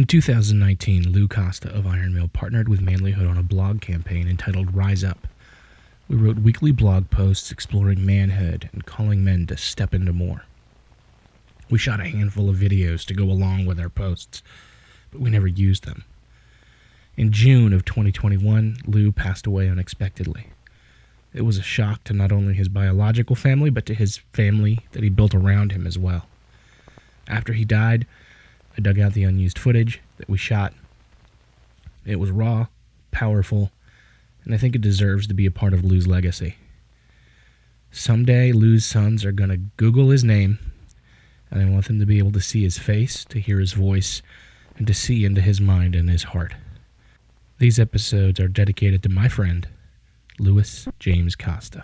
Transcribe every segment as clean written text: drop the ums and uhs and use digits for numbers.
In 2019, Lou Costa of Ironmill partnered with Manlihood on a blog campaign entitled Rise Up. We wrote weekly blog posts exploring manhood and calling men to step into more. We shot a handful of videos to go along with our posts, but we never used them. In June of 2021, Lou passed away unexpectedly. It was a shock to not only his biological family, but to his family that he built around him as well. After he died, I dug out the unused footage that we shot. It was raw, powerful, and I think it deserves to be a part of Lou's legacy. Someday, Lou's sons are going to Google his name, and I want them to be able to see his face, to hear his voice, and to see into his mind and his heart. These episodes are dedicated to my friend, Louis James Costa.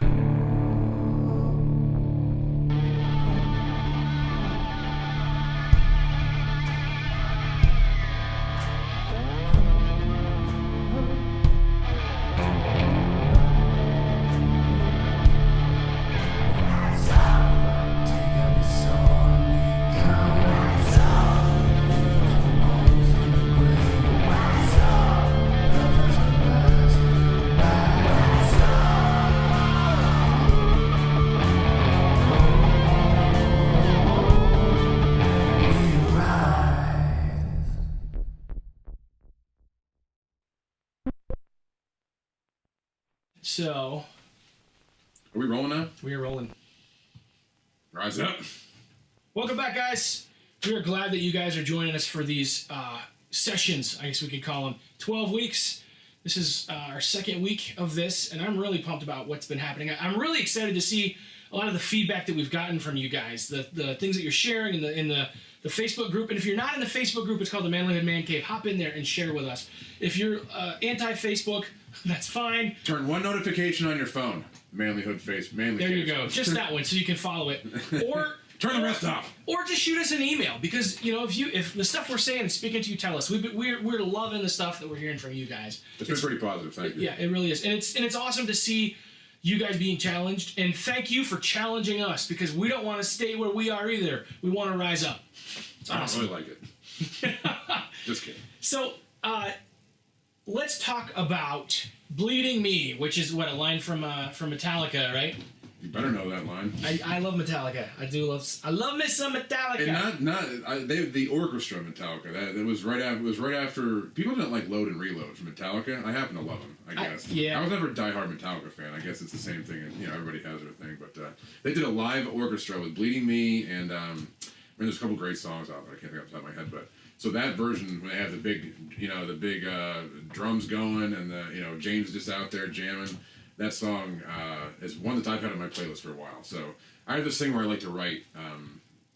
So, are we rolling now? We are rolling. Rise up. Welcome back, guys. We are glad that you guys are joining us for these sessions, I guess we could call them. 12 weeks. This is our second week of this, and I'm really pumped about what's been happening. I'm really excited to see a lot of the feedback that we've gotten from you guys, the things that you're sharing in the Facebook group. And if you're not in the Facebook group, it's called the Manlihood Man Cave. Hop in there and share with us. If you're anti-Facebook, that's fine. Turn one notification on your phone. Manlihood face. Manly. There you go. Just that one, so you can follow it. Or turn the rest off. Or just shoot us an email, because if the stuff we're saying is speaking to you, tell us. We're loving the stuff that we're hearing from you guys. It's been pretty positive. Thank you. Yeah, it really is, and it's awesome to see you guys being challenged, and thank you for challenging us, because we don't want to stay where we are either. We want to rise up. It's awesome. I don't really like it. Just kidding. So, let's talk about "Bleeding Me," which is what, a line from Metallica, right? You better know that line. I love Metallica. I love me some Metallica. And the orchestra Metallica. That was right after people didn't like Load and Reload from Metallica. I happen to love them. I guess. I was never a diehard Metallica fan. I guess it's the same thing. And, everybody has their thing. But they did a live orchestra with "Bleeding Me" and there's a couple great songs off it. I can't think off the top of my head, but. So that version, when they have the big drums going, and James just out there jamming, that song is one that I've had on my playlist for a while. So I have this thing where I like to write.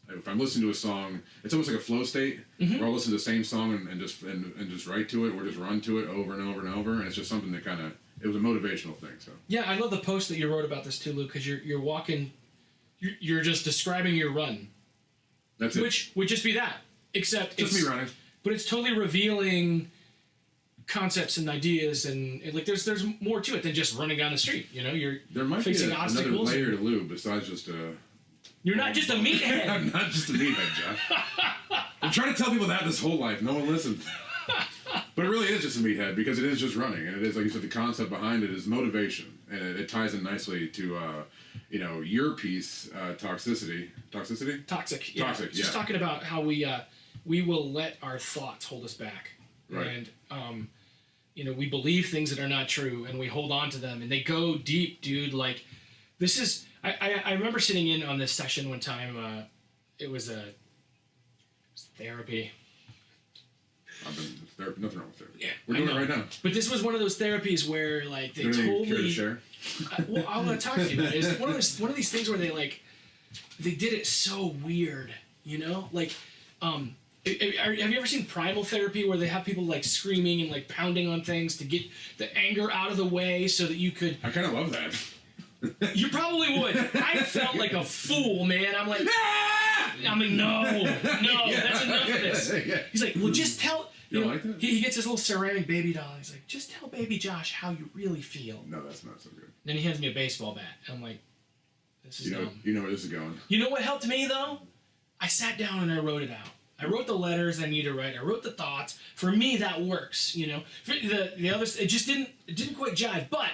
If I'm listening to a song, it's almost like a flow state, where I'll listen to the same song and just write to it, or just run to it over and over and over, and it's just something that it was a motivational thing. So yeah, I love the post that you wrote about this too, Luke, because you're walking, you're just describing your run. That's it. Which would just be that. Except just me running, but it's totally revealing concepts and ideas, and like there's more to it than just running down the street. There might facing be another layer to Lou besides just You're not just a meathead. I'm not just a meathead, Jeff. I'm trying to tell people that this whole life. No one listens. But it really is just a meathead, because it is just running, and it is, like you said, the concept behind it is motivation, and it ties in nicely to your piece, toxicity. Toxic. Yeah. Toxic. Yeah. Just talking about how we will let our thoughts hold us back, right. And we believe things that are not true, and we hold on to them, and they go deep, dude. Like, this is. I remember sitting in on this session one time. It was therapy. Nothing wrong with therapy. Yeah, we're doing it right now. But this was one of those therapies where, like, they totally. Care to share? Well, I want to talk to you about it. It's one of these things where they did it so weird, like. Have you ever seen primal therapy, where they have people like screaming and like pounding on things to get the anger out of the way so that you could... I kind of love that. You probably would. I felt like a fool, man. I'm like, ah! I'm like, no, Yeah. That's enough of this. Yeah. He's like, well, just tell... You don't like that? He gets his little ceramic baby doll. He's like, just tell baby Josh how you really feel. No, that's not so good. Then he hands me a baseball bat. And I'm like, this is dumb. You know where this is going. You know what helped me, though? I sat down and I wrote it out. I wrote the letters I need to write. I wrote the thoughts. For me, that works. You know, for the others, it didn't quite jive. But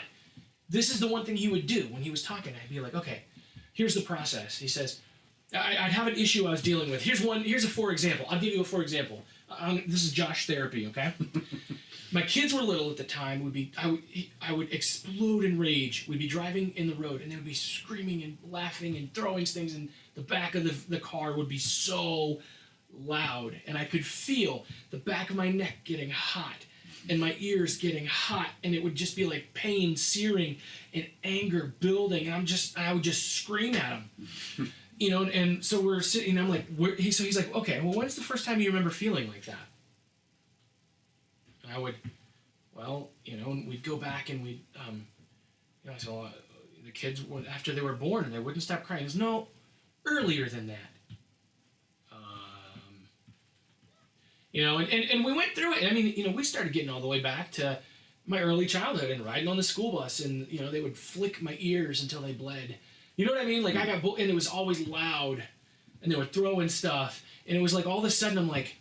this is the one thing he would do when he was talking. I'd be like, okay, here's the process. He says, I'd have an issue I was dealing with. Here's a for example. I'll give you a for example. This is Josh therapy, okay? My kids were little at the time. I would explode in rage. We'd be driving in the road, and they would be screaming and laughing and throwing things, and the back of the car would be so loud, and I could feel the back of my neck getting hot and my ears getting hot, and it would just be like pain searing and anger building, and I would just scream at him. You know, and so we're sitting, and I'm like, he's like, okay, well, when's the first time you remember feeling like that? And I would, well, you know, and we'd go back and we'd, you know, I said, well, the kids, after they were born, and they wouldn't stop crying. He goes, no, earlier than that. You know, and we went through it. I mean, you know, we started getting all the way back to my early childhood and riding on the school bus, and, you know, they would flick my ears until they bled. You know what I mean? Like, and it was always loud, and they were throwing stuff, and it was like all of a sudden I'm like,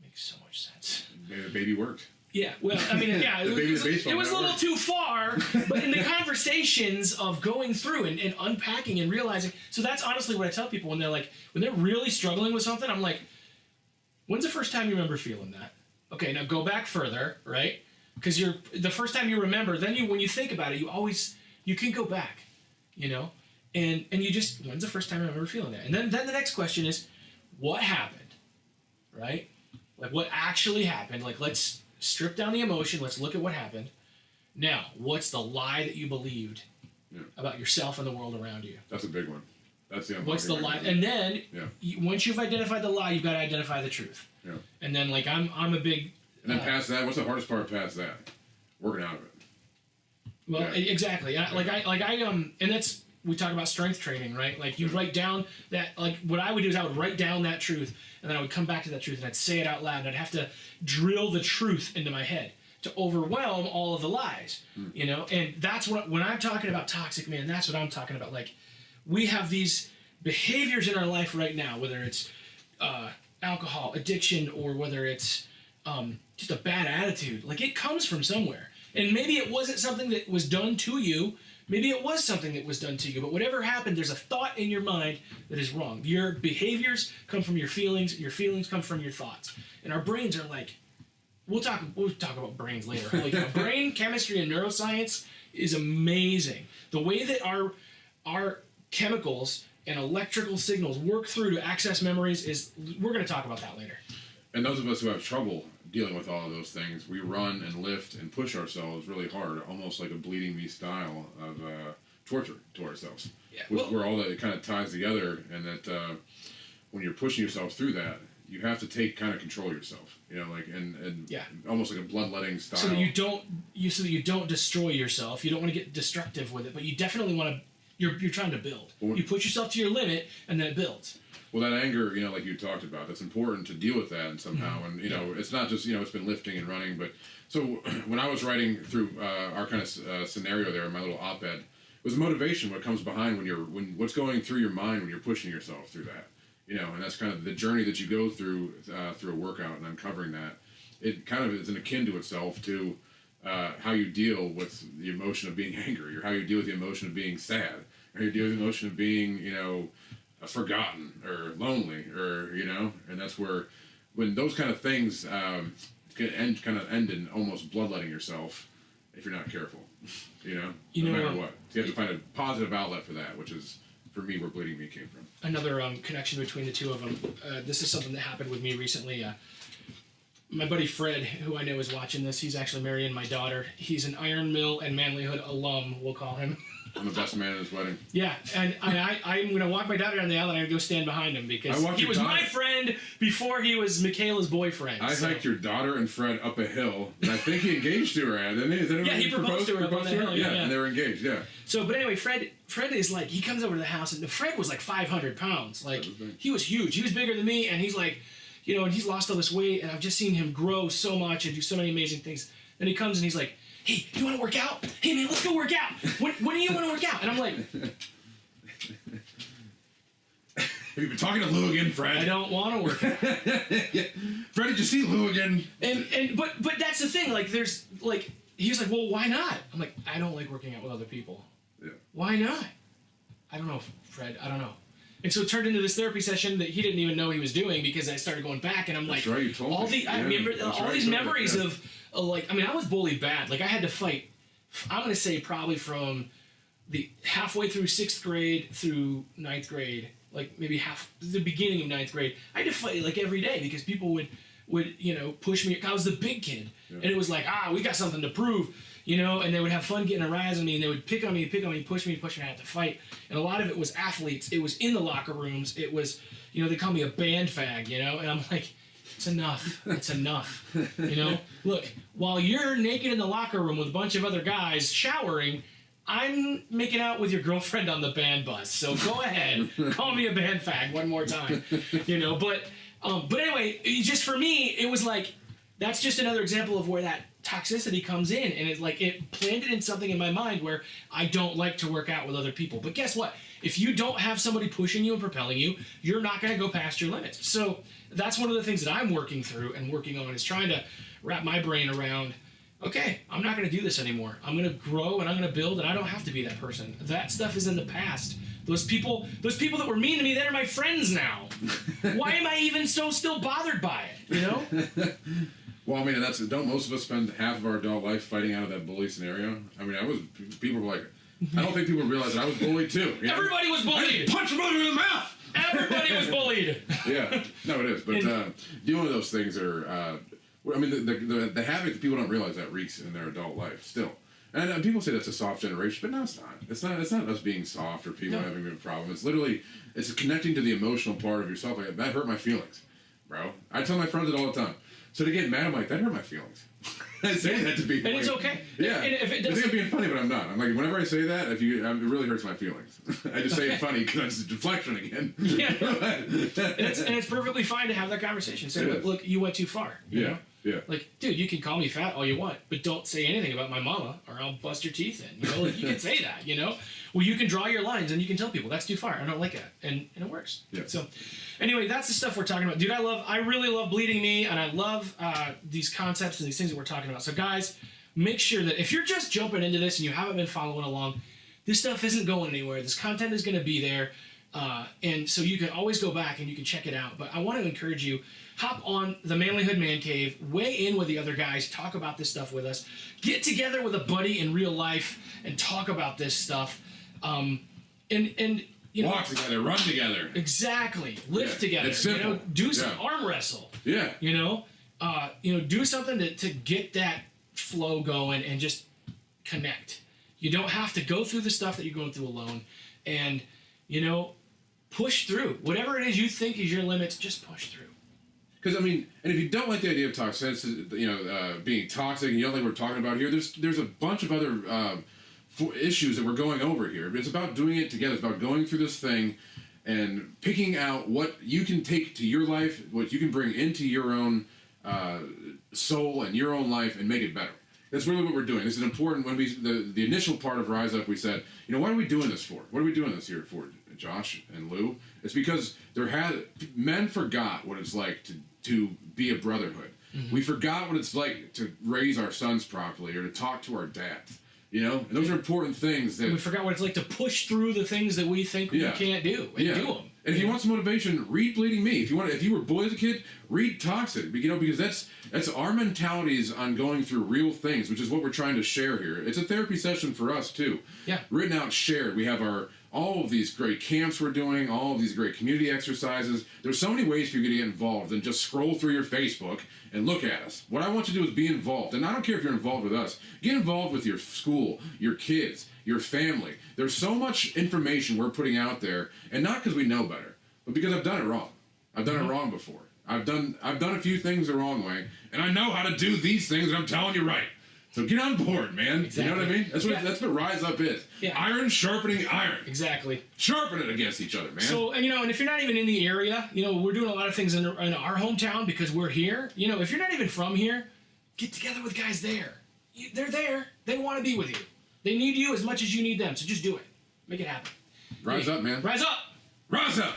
makes so much sense. Maybe the baby worked. Yeah, well, I mean, yeah, it was a little too far, but in the conversations of going through and unpacking and realizing, so that's honestly what I tell people when they're really struggling with something. I'm like, when's the first time you remember feeling that? Okay, now go back further, right? Because the first time you remember, then when you think about it, you can go back, you know, and you just, when's the first time I remember feeling that? And then the next question is, what happened, right? Like, what actually happened? Like, let's strip down the emotion. Let's look at what happened. Now, what's the lie that you believed about yourself and the world around you? That's a big one. That's the what's the lie? And then once you've identified the lie, you've got to identify the truth. Yeah. And then, like, I'm a big. And then past that, what's the hardest part past that? Working out of it. Well, exactly. And that's, we talk about strength training, right? Like, you write down that, like, what I would do is I would write down that truth, and then I would come back to that truth, and I'd say it out loud, and I'd have to drill the truth into my head to overwhelm all of the lies, you know? And that's when I'm talking about toxic, man, that's what I'm talking about. Like, we have these behaviors in our life right now, whether it's alcohol, addiction, or whether it's just a bad attitude. Like, it comes from somewhere. And maybe it wasn't something that was done to you. Maybe it was something that was done to you. But whatever happened, there's a thought in your mind that is wrong. Your behaviors come from your feelings. Your feelings come from your thoughts. And our brains are like, we'll talk about brains later. Holy cow. Brain chemistry and neuroscience is amazing. The way that our chemicals and electrical signals work through to access memories is, we're going to talk about that later. And those of us who have trouble dealing with all of those things, we run and lift and push ourselves really hard, almost like a bleeding me style of torture to ourselves. Yeah. Where all that it kind of ties together, and that when you're pushing yourself through that, you have to take kind of control of yourself, you know, like and almost like a bloodletting style. So that you don't destroy yourself. You don't want to get destructive with it, but you definitely want to. You're trying to build. You push yourself to your limit, and then it builds. Well, that anger, you know, like you talked about, that's important to deal with that and somehow. And, you know, it's not just, you know, it's been lifting and running. But so when I was writing through our kind of scenario there in my little op-ed, it was motivation, what comes behind what's going through your mind when you're pushing yourself through that. You know, and that's kind of the journey that you go through through a workout and uncovering that. It kind of is akin to itself to how you deal with the emotion of being angry, or how you deal with the emotion of being sad, or how you deal with the emotion of being, you know, forgotten or lonely, or, you know, and that's where when those kind of things can end in almost bloodletting yourself if you're not careful, you know, no matter what. So you have to find a positive outlet for that, which is, for me, where Bleeding Me came from. Another connection between the two of them. This is something that happened with me recently. My buddy Fred, who I know is watching this, he's actually marrying my daughter. He's an Ironmill and Manlihood alum, we'll call him. I'm the best man at his wedding. Yeah, and I'm going to walk my daughter down the aisle, and I'm going to go stand behind him, because he was my friend before he was Michaela's boyfriend. I hiked your daughter and Fred up a hill, and I think he engaged to her, didn't he? Yeah, he proposed to her up on the hill. Yeah, and they were engaged, yeah. So, but anyway, Fred is like, he comes over to the house, and Fred was like 500 pounds. Like, he was huge. He was bigger than me, and he's like, you know, and he's lost all this weight, and I've just seen him grow so much and do so many amazing things. Then he comes and he's like, hey, you want to work out? Hey, man, let's go work out. When do you want to work out? And I'm like, Have you been talking to Lou again, Fred? I don't want to work out. Yeah. Fred, did you see Lou again? But that's the thing. Like, there's like, he's like, well, why not? I'm like, I don't like working out with other people. Yeah. Why not? I don't know, Fred. I don't know. And so it turned into this therapy session that he didn't even know he was doing, because I started going back, and I'm like, that's right, you told me. I remember all these memories of like, I mean, I was bullied bad. Like, I had to fight. I'm gonna say probably from the halfway through 6th grade through 9th grade, like maybe the beginning of 9th grade. I had to fight like every day because people would push me. I was the big kid, and it was like, we got something to prove. And they would have fun getting a rise on me, and they would pick on me, push me. I had to fight. And a lot of it was athletes. It was in the locker rooms. It was, they call me a band fag, and I'm like, it's enough. It's enough. Look, while you're naked in the locker room with a bunch of other guys showering, I'm making out with your girlfriend on the band bus. So go ahead, call me a band fag one more time, But anyway, just for me, it was like, that's just another example of where that toxicity comes in, and it planted in something in my mind where I don't like to work out with other people. But guess what? If you don't have somebody pushing you and propelling you, you're not going to go past your limits. So that's one of the things that I'm working through and working on, is trying to wrap my brain around, okay, I'm not going to do this anymore. I'm going to grow and I'm going to build, and I don't have to be that person. That stuff is in the past. Those people that were mean to me, they're my friends now. Why am I even still bothered by it, Well, I mean, don't most of us spend half of our adult life fighting out of that bully scenario? I mean, people were like, I don't think people realize that I was bullied too. Everybody was bullied. I punched somebody in the mouth. Everybody was bullied. Yeah, no, it is. But dealing with those things are, I mean, the havoc that people don't realize that wreaks in their adult life still. And people say that's a soft generation, but no, it's not. It's not us being soft or people having a problem. It's literally, it's connecting to the emotional part of yourself. Like, that hurt my feelings, bro. I tell my friends it all the time. So to get mad, I'm like, that hurt my feelings. I say that to people. And it's okay. Yeah. And if it doesn't, I think I'm being funny, but I'm not. I'm like, whenever I say that, it really hurts my feelings. I just say it funny because it's a deflection again. Yeah. and it's perfectly fine to have that conversation. Say, look, you went too far. You know? Yeah. Like, dude, you can call me fat all you want, but don't say anything about my mama, or I'll bust your teeth in. Like, you can say that. Well, you can draw your lines and you can tell people that's too far. I don't like that, and it works. Yeah. So, anyway, that's the stuff we're talking about, dude. I really love Bleeding Me, and I love these concepts and these things that we're talking about. So, guys, make sure that if you're just jumping into this and you haven't been following along, this stuff isn't going anywhere. This content is going to be there, and so you can always go back and you can check it out. But I want to encourage you. Hop on the Manlihood Man Cave, weigh in with the other guys, talk about this stuff with us, get together with a buddy in real life and talk about this stuff. And walk together, run together. Exactly. Lift together. It's simple. Do some arm wrestle. Yeah. Do something to get that flow going and just connect. You don't have to go through the stuff that you're going through alone, and push through. Whatever it is you think is your limits, just push through. Because, I mean, and if you don't like the idea of toxicity, being toxic, and you don't like what we're talking about here, there's a bunch of other issues that we're going over here. But it's about doing it together. It's about going through this thing and picking out what you can take to your life, what you can bring into your own soul and your own life and make it better. That's really what we're doing. This is important. When the initial part of Rise Up, we said, what are we doing this for? What are we doing this here for, Josh and Lou? It's because men forgot what it's like to be a brotherhood. Mm-hmm. We forgot what it's like to raise our sons properly or to talk to our dads. And those are important things that... We forgot what it's like to push through the things that we think we can't do and do them. And if you want some motivation, read Bleeding Me. If you were bullied as a kid, read Toxic. Because that's our mentalities on going through real things, which is what we're trying to share here. It's a therapy session for us too. Yeah. Written out, shared. We have all of these great camps we're doing, all of these great community exercises. There's so many ways for you to get involved than just scroll through your Facebook and look at us. What I want you to do is be involved. And I don't care if you're involved with us. Get involved with your school, your kids, your family. There's so much information we're putting out there, and not because we know better, but because I've done it wrong. I've done it wrong before. I've done a few things the wrong way, and I know how to do these things that I'm telling you right. So get on board, man. Exactly. You know what I mean? That's what Rise Up is. Yeah. Iron sharpening iron. Exactly. Sharpen it against each other, man. So, and if you're not even in the area, we're doing a lot of things in our hometown because we're here. If you're not even from here, get together with guys there. They're there. They want to be with you. They need you as much as you need them. So just do it. Make it happen. Rise up, man. Rise up. Rise up.